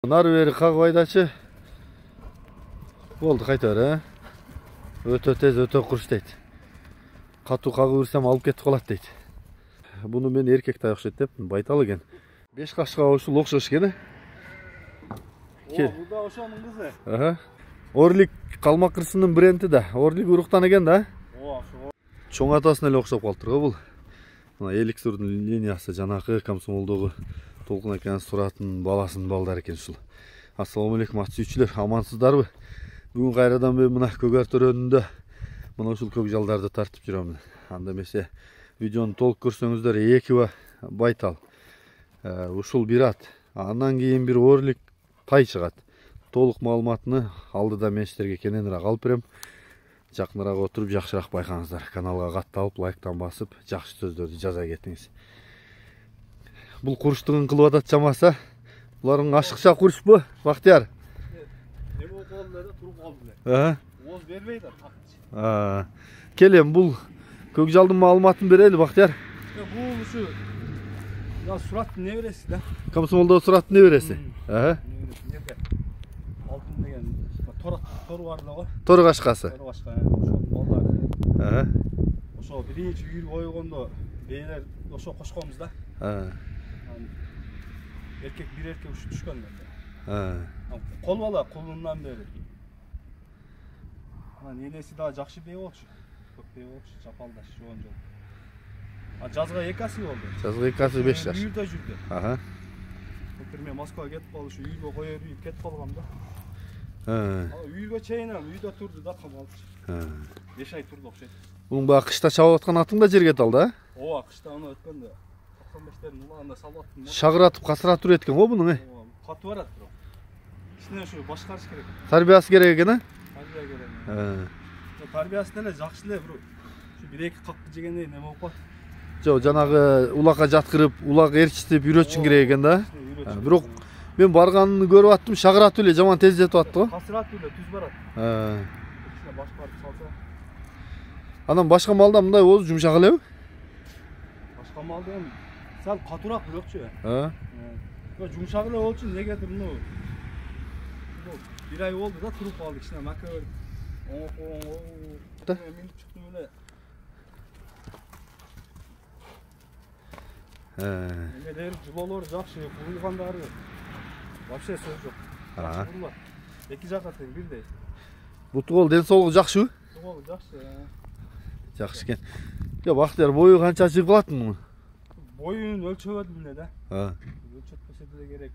Nары бери кагып айдачы. Болду кайтар, Өтө тез, өтө курч дейт. Катуу кагып берсем алып кетип калат дейт. Буну мен эркек тай окшойт деп байтал экен. 5 кашка ушул окшош экен, Бу да ошонун кызы. Орлик калмак кырсынын бренди да. Орлик уруктан экен да. Ошо. Чоң атасына эле окшоп калыптыр го бул. Мына Эликсурдун линиясы жанакы комсомолдогу Толкун акенин суратын баласынын балдары экен ушул. Ассаламу алейкум ат сүйүүчүлөр, амансыздарбы? Бүгүн кайрадан мен мына көгөр төрөнүндө мына ушул көк жалдарды тартып жүрөм. Анда эмесе видеону толук көрсөңүздөр экиба байтал. Ушул бир ат. Андан кийин бир Орлик тай чыгат. Толук маалыматыны алдыда мен силерге кененирээк алып берем. Жакыныраак отуруп жакшыраак байкаңыздар. Каналга катталып, лайктан басып, жакшы сөздөрдү жаза кетиңиз. Бул курчтугун кылып атат чамасы. Буларың ашыкча курчпу, Бактияр? Эми околунда да туруп калды. Оз бербейди, так. Келем бул көк жалдын маалыматын берели, Бактияр. Бул ушу я сураттын небереси да. Комсомолдо сураттын небереси. Алтын деген тору бар да го. Тору кашкасы. Тору кашка, ошол балдар. Ошо биринчи үйүр койгондо бейлер ошо кошконбуз да. Эркек бир эркек ушу түшкөн да. Кол бала колундан бери. Анан энеси да жакшы бей болчу. Көк бей болчу, жапалдаш жоон жол. Жазга 2 асы болду. Жазга 2 асы 5 жаш. Үйүрдө жүрдү. Былтыр мен Москвага кетип калып ушу үйгө кое берип кетип калгам да. Үйгө чейин үйдө турду да камалчы. 5 ай турду окшойт. Бунун баягы кышта чабып аткан атың да жерге талды, Ооба, кышта аны өткөндө 95-тердин улагында салып аттым да. Шагыратып, касыратып туруп экен го бунун, Катуу барат бирок. Ичине ушу башкарыш керек. Тарбиясы керек экен, Тарбия керек. Тарбиясы деле жакшы эле, бирок ушу 1-2 какты жегендей неме болуп калат. Жок, жанагы улакка жаткырып, улак эрчитип үйрөтүшүң керек экен да. Бирок мен барганын көрүп аттым, шагыратып эле жаман тез жетип атты го. Касыратып эле түз барат. Ичине башкарып салса. Анан башка малда мындай болду, жумшак элеби? Башка малда эми сал катуураак бирокчу. Жумшак эле болчу, негедир муну 1 ай болду да туруп калды, ичине мака берип. Минип чыктым эле. Эмелер жубалор жакшы, курулгандары вообще сөз жок. Эки жака тең бирдей. Бутугол ден соолугу жакшыбы? Бутугол жакшы. Жакшы экен. Жок, Бактияр бою канча жыгып алат муну? Боюн өлчөбөдүм эле да. Өлчөтпөсө деле керек.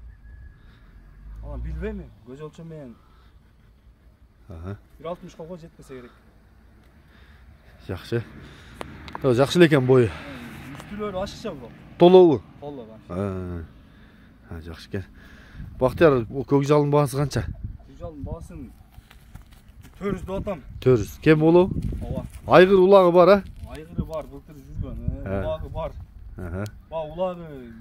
Анан билбейм, көз өлчөм менен. 1.60 колго жетпесе керек. Жакшы. Жакшы эле экен бою. Үстүлөрү ашыкча бирок. Толобу? Толобу. Жакшы экен. Бактияр, бул көк жалдын баасы канча? Көк жалдын баасын 400 деп атам. 400. Кем болобу? Ооба. Айгыр улагы бар, Айгыры бар, былтыр жүргөн. Улагы бар. Улагы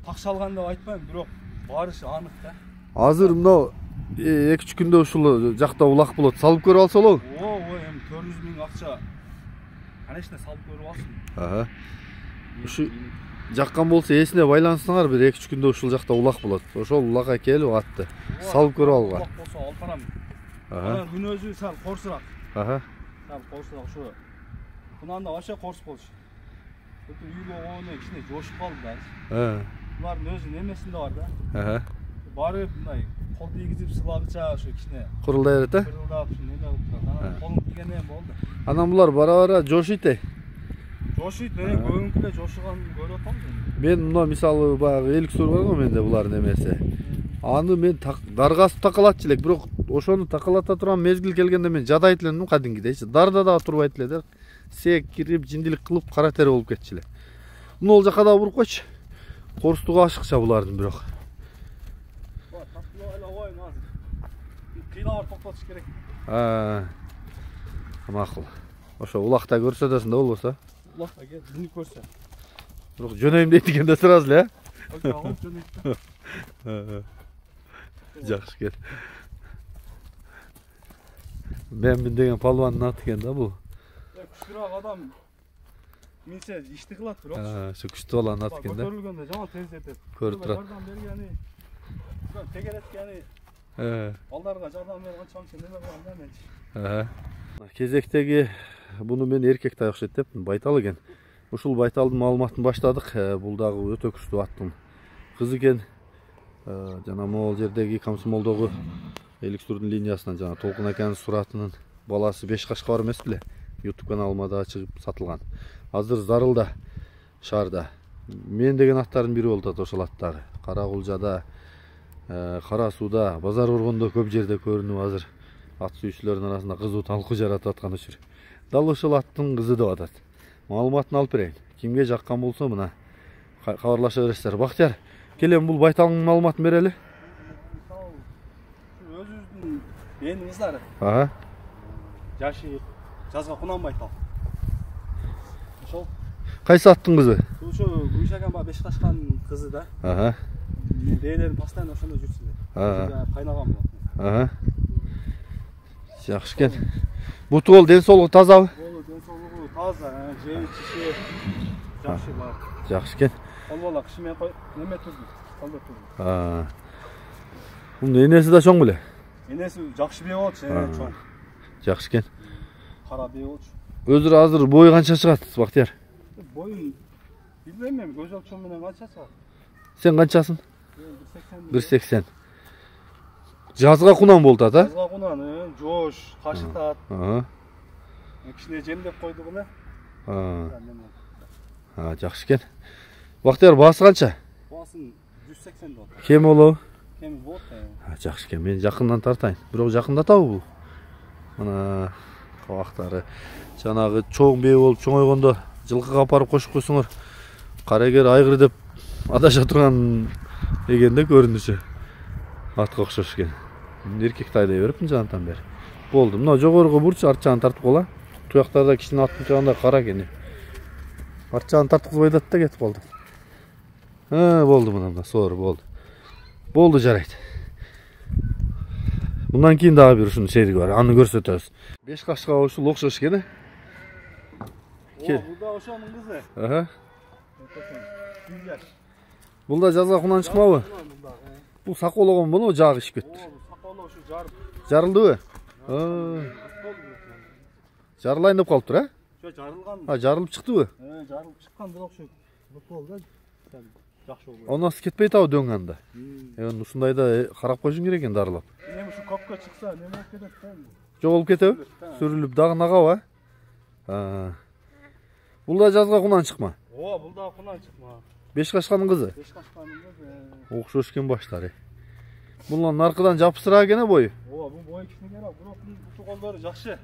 такшалган деп айтпайм, бирок барышы анык да. Азыр мына 2-3 күндө ушул жакта улак болот. Салып көрүп алса болобу? Эми 400 миң акча. Конечно, салып көрүп алсын. Ушу жаккан болсо эсине байлансаңар, бир 2-3 күндө ушул жакта улак болот. Ошол улакка келип атты. Салып көрүп алга. Улак болсо алып барам. Анан күн өзү сал корсураак. Сал корсураак ушу. Кунанда вообще корс болчу. Бүтүн үйгө койгондо кичине жошуп калды да. Булардын өзү немесинде бар да. Барып мындай кол тийгизип сылагыча ушу кичине курулдай берет, курулдап ушу неме кылып турат. Анан колун тийгенден болду. Анан булар бара-бара жошуйт. Жошуйт, мен көбүнкү эле жошуганын көрүп атам. Мен мына мисалы баягы Эликсур бар го менде булардын эмеси. Аны мен даргасып такалатчы элек, бирок ошону такалата турган мезгил келгенде мен жадайт элем кадингидейчи. Дарда да турбайт эле да. Сек кирип, жиндилик кылып, кара тери болуп кетчү эле. Муну ол жака да буруп койчу. Корстугу ашыкча булардын бирок. Кыйнап токтотуш керек. Макул. Ошо улакта көрсөтөсүң да болбосо. Улакта кел, бини көрсө. Бирок жөнөйм дейт экенде сразу эле, Жакшы экен. Мен деген палвандын аты экен да бул. Күчтүүрөөк адам минсе ишти кылат бирок. Ошо күчтүү баланын аты экен да. Көтөрүлгөндө жаман тез жетет. Көрүп турат. Tegeretkeni ballarga жардам берген чамчы неме кылам да мен. Кезектеги буну мен эркек тай окшойт дептим, байтал экен. Ушул байталдын маалыматын баштадык. Бул дагы өтө күчтүү аттын кызы экен. Жана могул жердеги Комсомолдогу Эликсурдун линиясынан жана Толкун аканын суратынын баласы 5 кашка бар эмес беле? YouTube каналыма да чыгып сатылган. Азыр Зарылда шаарда. Мен деген аттардын бири болуп атат ошол аттар. Карагулжада, Кара сууда, Базар Оргондо көп жерде көрүнүп азыр ат сүйүүчүлөрдүн арасында кызуу талкуу жаратып аткан учур. Дал ошол аттын кызы деп атат. Маалыматын алып берейин. Кимге жаккан болсо мына кабарлаша бересиздер. Бактияр, келем бул байталдын маалыматын берели. Өзүбүздүн энин кыздары. Жашы жазга кунан байтал. Ошол. Кайсы аттын кызы? Ошо Гүйшаган ба 5 кашканын кызы да. Бээлерин постоянно ошондо жүрсүн. Кайнаган болот. Жакшы экен. Буту бол ден соолугу тазабы? Ден соолугу таза, жеби чиши жакшы бар. Жакшы экен. Ал бала киши менен неме турду, калды турду. Бунун энеси да чоң беле? Энеси жакшы бие болчу, чоң. Жакшы экен. Кара бие болчу. Өзүр азыр бою канча чыгат, Бактияр? Боюн билбейм мен, көз ölçüm менен канча чыгат. Сен канчасың? 180. Жазга кунан болуп атат, Жазга кунан, жош, кашытат. Кичине жемдеп койду беле. Жакшы экен. Бактияр, баасы канча? Баасын 180 болот. Кем болобу? Кем болот. Жакшы экен, мен жакындан тартайын. Бирок жакындатабы бул? Мына кабактары жанагы чоң бие болуп чоңойгондо жылкыга апарып кошуп койсоңор, карагер айгыр деп адаша турган эгенде көрүнүшү. Атка окшош экен. Эркек тайдай бериптин жанатан бери. Болду. Мына жогорку бурч арт жагын тартып коела. Туяктарда кичине аттын жагында кара экен. Арт жагын тарткызбай атат да кетип калды. Болду мына соор болду. Болду, жарайт. Мындан кийин дагы бир ушунун сериги бар. Аны көрсөтөбүз. 5 кашка ушул окшош экен. Бул да ошонун кызы. Бул да жазга кунан чыкмабы? Бул сакоологон болобу, жагы ишип кетти? Сакоолоо ушу жарып. Жарылдыбы? Жарылайын деп калыптыр, Жок, жарылган. Жарылып чыктыбы? Жарылып чыккан, бирок ушу болду да. Жакшы болду. Онасы кетпей атабы дөң анда. Ушундайда карап койушуң керек экен дарылап. Эми ушу копко чыкса, неме болуп кетет да? Жоголуп кетеби? Сүрүлүп дагы нагабы? Бул да жазга кунан чыкма. Бул да кунан чыкма. 5 кашканын кызы. 5 кашканын кызы. Окшош экен баштары. Булнун аркадан жапсыра экен бою. Бул бою кичине керек, бирок буту колдору жакшы.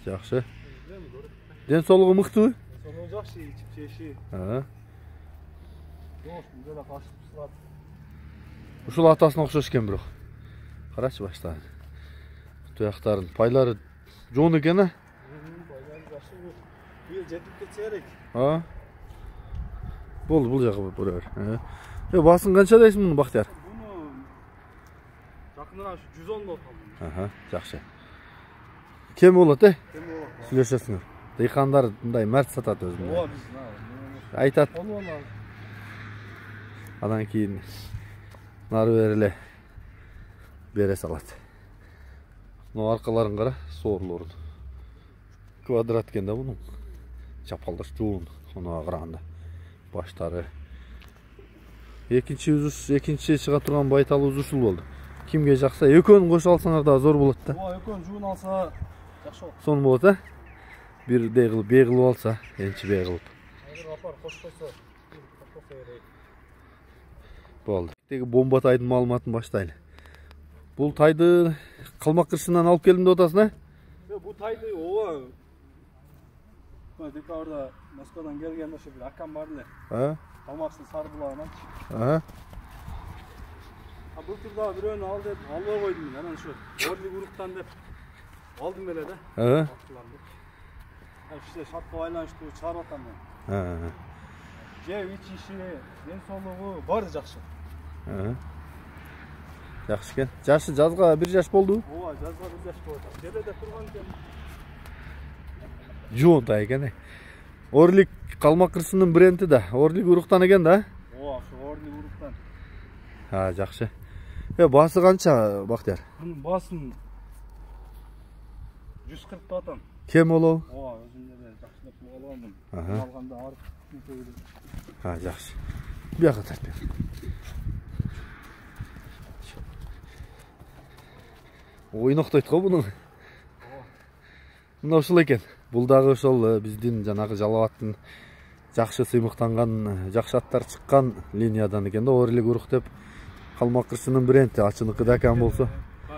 Жакшы. Ден соолугу мыктыбы? Соолугу жакшы, ичип жеши. Жош, мындай кашып сылат. Ушул атасына окшош экен бирок. Карачы баштаган. Туяктарын пайлары жон экен, Байлары жакшы. Бир жетип кетсе керек. Болду, бул жакка бара бер. Басын канча дейсиң муну, Бактияр? Буну жакындан 110 болот калды. Жакшы. Кем болот, Кем болот? Сүйлөшөсүңөр. Дыйкандар мындай мәрт сатат өзүнө. Айтат. Анан кийин нары береле бере салат. Мына аркаларын кара, соорлорун. Квадрат экен да мунун. Чапалдаш жуун, ана караганда. Баштары. Экинчи чыга турган байталыбыз ушул болду. Кимге жакса, экөөнү кошуп алсаңар да зор болот да. Экөөнү жуун алса жакшы болот. Сон болот, Бир бей кылып алса, энчи бей кылып. Азыр апар кошуп койсо, Болду. Теги бомба тайдын маалыматын баштайлы. Бул тайды Калмак кырсынан алып келдим деп атасың, Бул тайды декабрда Москвадан келген ошо бир акам бар эле. Калмактын Сары булагынан. Былтыр да бирөөнү ал деп албай койдум мен. Анан ушу Орлик уруктан деп алдым эле да. İşte şartla байланыштуу чыгарып атам мен. Жеп ичиши, ден соолугу баары жакшы. Жакшы экен. Жашы жазга 1 жаш болду. Жазга 1 жаш болду. Жерде турган экен. Жуунтай экен. Орлик Калмак кырсынын бренди да. Орлик уруктан экен да. Ошо Орлик уруктан. Ha, жақсы. Басы қанша, Бақтияр? Бұның басын 140 татам. Кем ол ол? Өзімде де жақсылап алғанмын. Алғанда арып көйлі. Ha, жақсы. Bir жаққа тарт бер. Ойын оқтайды ғой бұның. Мына ушул екен. Бұл дағы ошол биздин жанагы Жалал Абадтын жақшы сыймыктанган, жақшы аттар чыккан линиядан екен да, оор эле урук деп. Қалмақ кырсынын бренди, ачыныкы да кам болсо.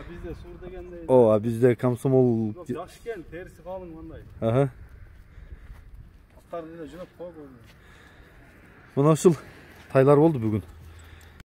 Bizde sur degендей. Bizde Комсомол. Жакшы экен, терisi калың мындай. Аттарды да жинап койгон. Мына ушул тайлар болду бүгүн.